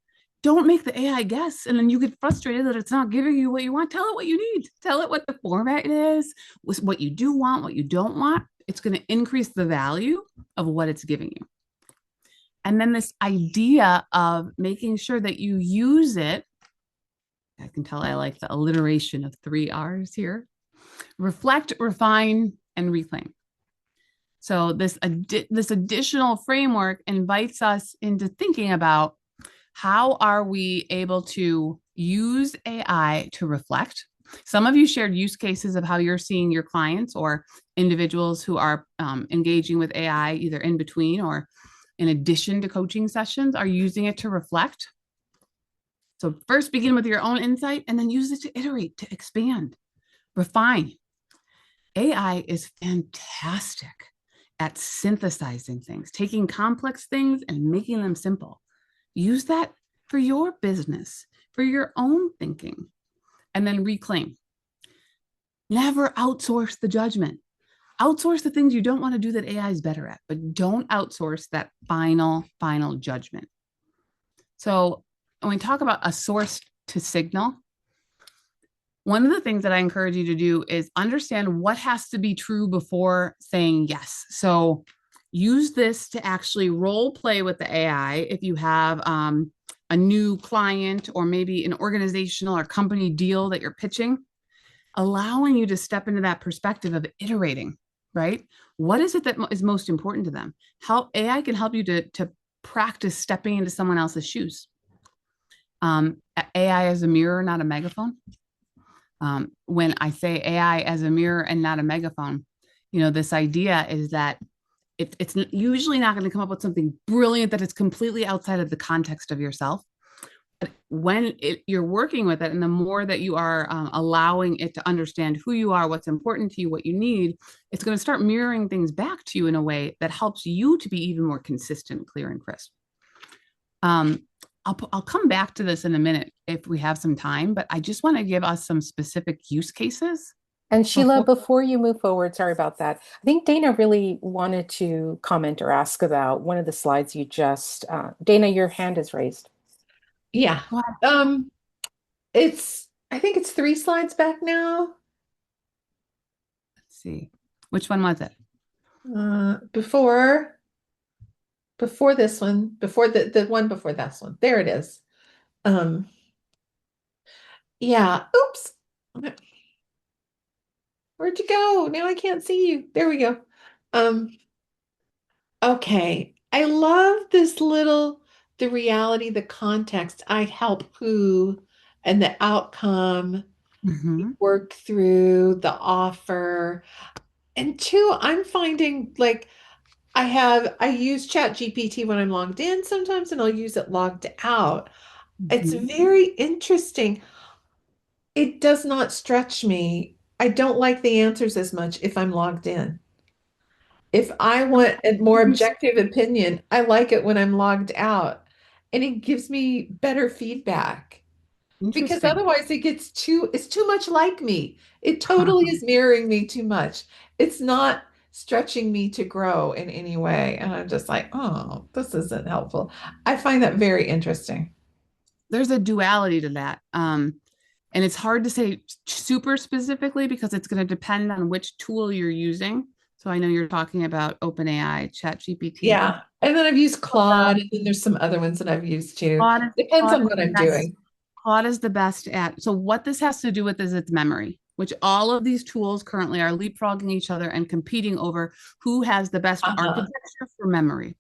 Don't make the AI guess, and then you get frustrated that it's not giving you what you want. Tell it what you need. Tell it what the format is, what you do want, what you don't want. It's going to increase the value of what it's giving you. And then this idea of making sure that you use it. I can tell I like the alliteration of 3 R's here. Reflect, refine, and reclaim. So this additional framework invites us into thinking about how are we able to use AI to reflect? Some of you shared use cases of how you're seeing your clients or individuals who are engaging with AI either in between or in addition to coaching sessions are using it to reflect. So first begin with your own insight and then use it to iterate, to expand, refine. AI is fantastic at synthesizing things, taking complex things and making them simple. Use that for your business, for your own thinking, and then reclaim. Never outsource the judgment. Outsource the things you don't want to do that AI is better at, but don't outsource that final judgment. So when we talk about a source to signal, one of the things that I encourage you to do is understand what has to be true before saying yes. So use this to actually role play with the AI if you have a new client or maybe an organizational or company deal that you're pitching, allowing you to step into that perspective of iterating, right? What is it that is most important to them? How AI can help you to practice stepping into someone else's shoes. AI as a mirror, not a megaphone. When I say AI as a mirror and not a megaphone, this idea is that it's usually not going to come up with something brilliant that is completely outside of the context of yourself. But when you're working with it, and the more that you are allowing it to understand who you are, what's important to you, what you need, it's going to start mirroring things back to you in a way that helps you to be even more consistent, clear, and crisp. I'll come back to this in a minute if we have some time, but I just want to give us some specific use cases. And Sheila, before you move forward, sorry about that. I think Dana really wanted to comment or ask about one of the slides you just, Dana, your hand is raised. Yeah. I think it's 3 slides back now. Let's see. Which one was it? Before this one, before the one before this one. There it is. Yeah. Oops. Where'd you go? Now I can't see you. There we go. Okay. I love this the reality, the context. I help who and the outcome, work through the offer. And 2, I'm finding like I use ChatGPT when I'm logged in sometimes, and I'll use it logged out. It's very interesting. It does not stretch me. I don't like the answers as much if I'm logged in. If I want a more objective opinion, I like it when I'm logged out, and it gives me better feedback. Because otherwise it's too much like me. It totally is mirroring me too much. It's not stretching me to grow in any way. And I'm just like, oh, this isn't helpful. I find that very interesting. There's a duality to that. And it's hard to say super specifically because it's going to depend on which tool you're using. So I know you're talking about OpenAI, ChatGPT. Yeah. And then I've used Claude, and then there's some other ones that I've used too. Depends on what I'm doing. Claude is the best at. So what this has to do with is its memory, which all of these tools currently are leapfrogging each other and competing over who has the best architecture for memory.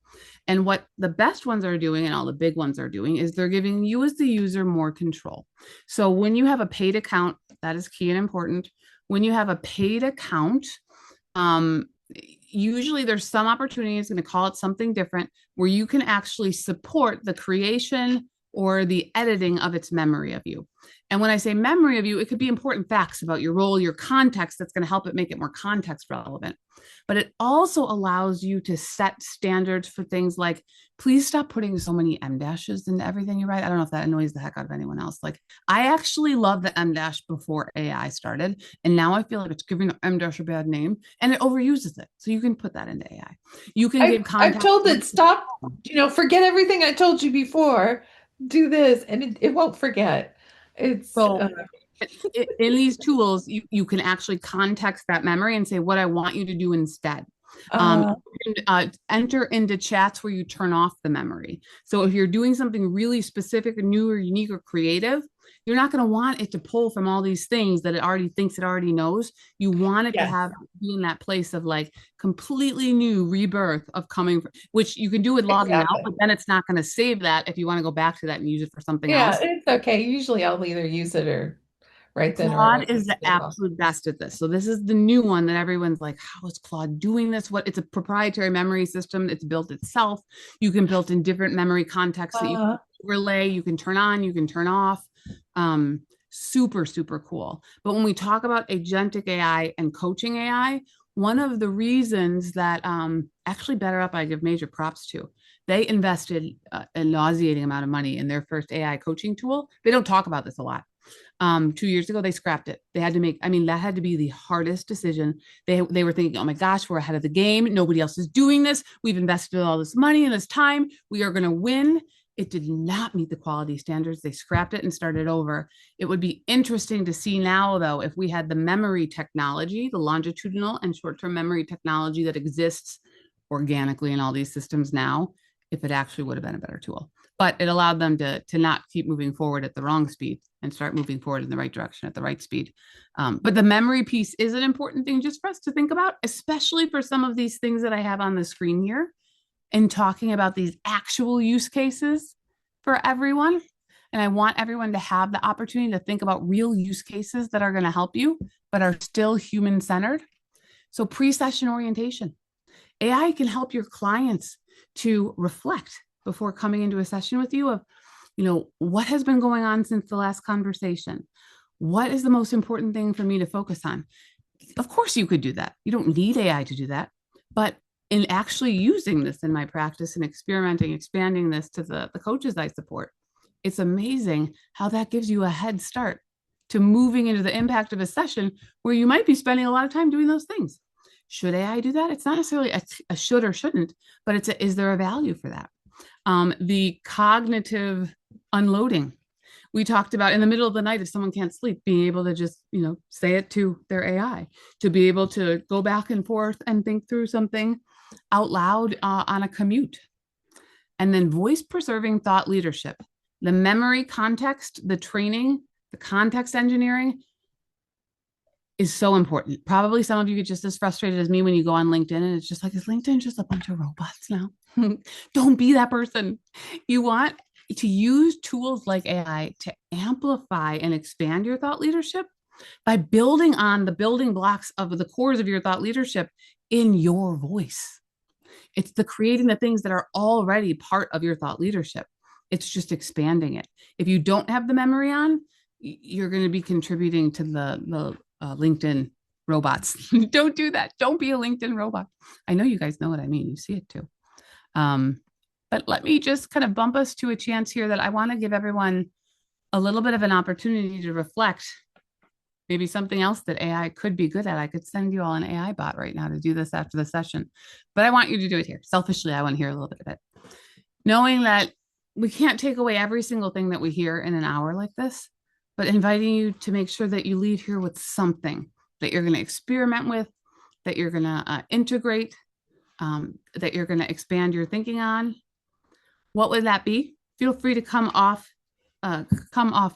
And what the best ones are doing, and all the big ones are doing, is they're giving you as the user more control. So when you have a paid account, that is key and important. When you have a paid account, usually there's some opportunity, it's going to call it something different, where you can actually support the creation or the editing of its memory of you. And when I say memory of you, it could be important facts about your role, your context, that's going to help it make it more context relevant. But it also allows you to set standards for things like, please stop putting so many M dashes into everything you write. I don't know if that annoys the heck out of anyone else. Like, I actually love the M dash before AI started. And now I feel like it's giving the M dash a bad name, and it overuses it. So you can put that into AI. You can give context. I've told it, stop, forget everything I told you before. Do this, and it won't forget. It's so in these tools, you can actually context that memory and say what I want you to do instead. Enter into chats where you turn off the memory. So if you're doing something really specific or new or unique or creative, you're not going to want it to pull from all these things that it already thinks it already knows. You want it to be in that place of like completely new rebirth of coming from, which you can do with logging out, but then it's not going to save that if you want to go back to that and use it for something else. Yeah, it's okay. Usually I'll either use it or right then. Claude is the absolute best at this. So this is the new one that everyone's like, how is Claude doing this? It's a proprietary memory system. It's built itself. You can build in different memory contexts that you can relay, you can turn on, you can turn off. Super, super cool. But when we talk about agentic AI and coaching AI, One of the reasons that actually Better Up, I give major props to, they invested a nauseating amount of money in their first AI coaching tool. They don't talk about this a lot. 2 years ago, they scrapped it. They had to make, I mean, that had to be the hardest decision. They were thinking, oh my gosh, we're ahead of the game. Nobody else is doing this. We've invested all this money and this time. We are going to win. It did not meet the quality standards. They scrapped it and started over. It would be interesting to see now, though, if we had the memory technology, the longitudinal and short-term memory technology that exists organically in all these systems now, if it actually would have been a better tool. But it allowed them to not keep moving forward at the wrong speed and start moving forward in the right direction at the right speed. But the memory piece is an important thing just for us to think about, especially for some of these things that I have on the screen here, and talking about these actual use cases for everyone. And I want everyone to have the opportunity to think about real use cases that are going to help you, but are still human-centered. So pre-session orientation. AI can help your clients to reflect before coming into a session with you of, what has been going on since the last conversation? What is the most important thing for me to focus on? Of course you could do that. You don't need AI to do that. But in actually using this in my practice and experimenting, expanding this to the coaches I support, it's amazing how that gives you a head start to moving into the impact of a session where you might be spending a lot of time doing those things. Should AI do that? It's not necessarily a should or shouldn't, but is there a value for that? The cognitive unloading. We talked about in the middle of the night, if someone can't sleep, being able to just, say it to their AI, to be able to go back and forth and think through something out loud on a commute. And then voice preserving thought leadership, the memory context, the training, the context engineering is so important. Probably some of you get just as frustrated as me when you go on LinkedIn and it's just like, is LinkedIn just a bunch of robots now? Don't be that person. You want to use tools like AI to amplify and expand your thought leadership by building on the building blocks of the cores of your thought leadership in your voice. It's the creating the things that are already part of your thought leadership. It's just expanding it. If you don't have the memory on, you're going to be contributing to the LinkedIn robots. Don't do that. Don't be a LinkedIn robot. I know you guys know what I mean. You see it too. But let me just kind of bump us to a chance here that I want to give everyone a little bit of an opportunity to reflect. Maybe something else that AI could be good at. I could send you all an AI bot right now to do this after the session, but I want you to do it here. Selfishly, I want to hear a little bit of it. Knowing that we can't take away every single thing that we hear in an hour like this, but inviting you to make sure that you leave here with something that you're going to experiment with, that you're going to integrate, that you're going to expand your thinking on. What would that be? Feel free to come off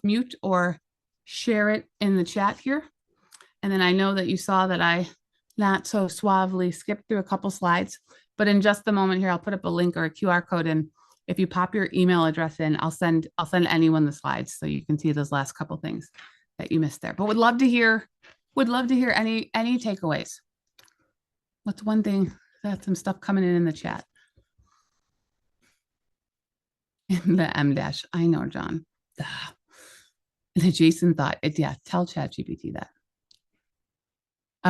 mute or share it in the chat here. And then I know that you saw that I not so suavely skipped through a couple slides, but in just a moment here, I'll put up a link or a QR code. And if you pop your email address in, I'll send anyone the slides so you can see those last couple things that you missed there. But would love to hear any takeaways. What's one thing? That's some stuff coming in the chat. In the M dash, I know, John. And Jason thought, yeah, tell ChatGPT that.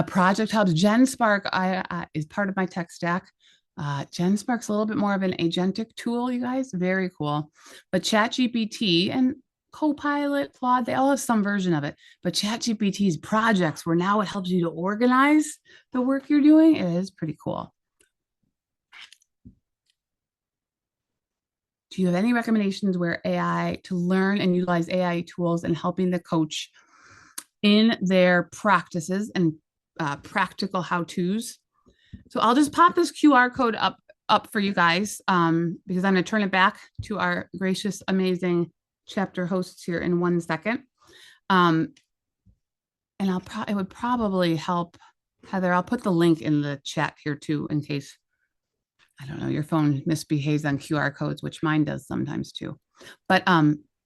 Project Hubs, GenSpark is part of my tech stack. GenSpark's a little bit more of an agentic tool, you guys. Very cool. But ChatGPT and Copilot, Claude, they all have some version of it. But ChatGPT's projects, where now it helps you to organize the work you're doing, it is pretty cool. Do you have any recommendations where to learn and utilize AI tools and helping the coach in their practices and practical how-tos? So I'll just pop this QR code up for you guys because I'm going to turn it back to our gracious, amazing chapter hosts here in 1 second. And it would probably help, Heather, I'll put the link in the chat here too, in case, I don't know, your phone misbehaves on QR codes, which mine does sometimes too. But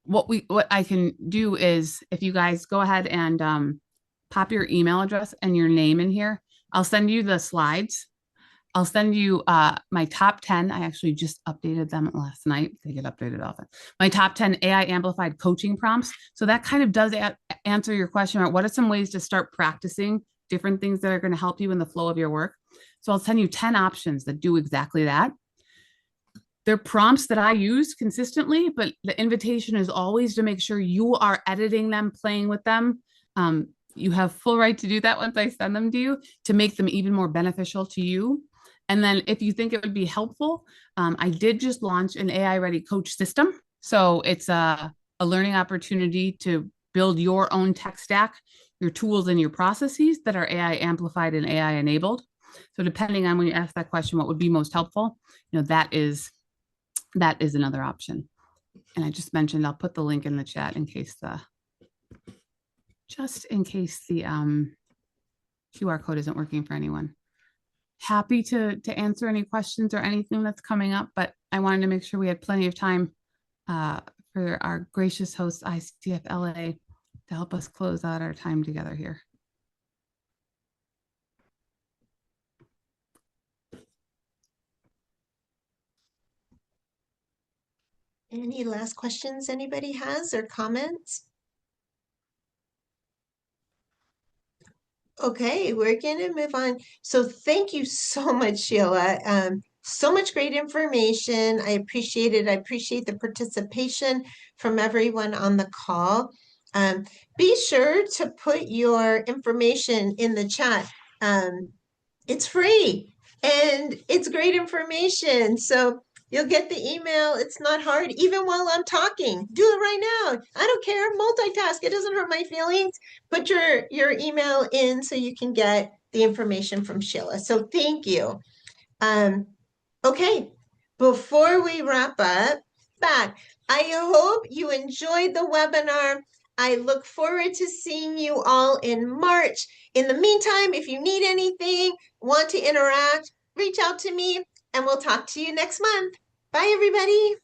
what I can do is, if you guys go ahead and pop your email address and your name in here, I'll send you the slides. I'll send you my top 10. I actually just updated them last night. They get updated often. My top 10 AI amplified coaching prompts. So that kind of does answer your question about what are some ways to start practicing different things that are going to help you in the flow of your work. So I'll send you 10 options that do exactly that. They're prompts that I use consistently, but the invitation is always to make sure you are editing them, playing with them. You have full right to do that once I send them to you to make them even more beneficial to you. And then if you think it would be helpful, I did just launch an AI ready coach system. So it's a learning opportunity to build your own tech stack, your tools and your processes that are AI amplified and AI enabled. So depending on when you ask that question, what would be most helpful, that is another option. And I just mentioned, I'll put the link in the chat in case the QR code isn't working for anyone. Happy to answer any questions or anything that's coming up, but I wanted to make sure we had plenty of time for our gracious host, ICF LA, to help us close out our time together here. Any last questions anybody has or comments? Okay, we're going to move on. So thank you so much, Sheila. So much great information. I appreciate it. I appreciate the participation from everyone on the call. Be sure to put your information in the chat. It's free and it's great information. So you'll get the email. It's not hard, even while I'm talking. Do it right now. I don't care. Multitask. It doesn't hurt my feelings. Put your email in so you can get the information from Sheila. So thank you. Okay, before we wrap up, I hope you enjoyed the webinar. I look forward to seeing you all in March. In the meantime, if you need anything, want to interact, reach out to me, and we'll talk to you next month. Bye, everybody.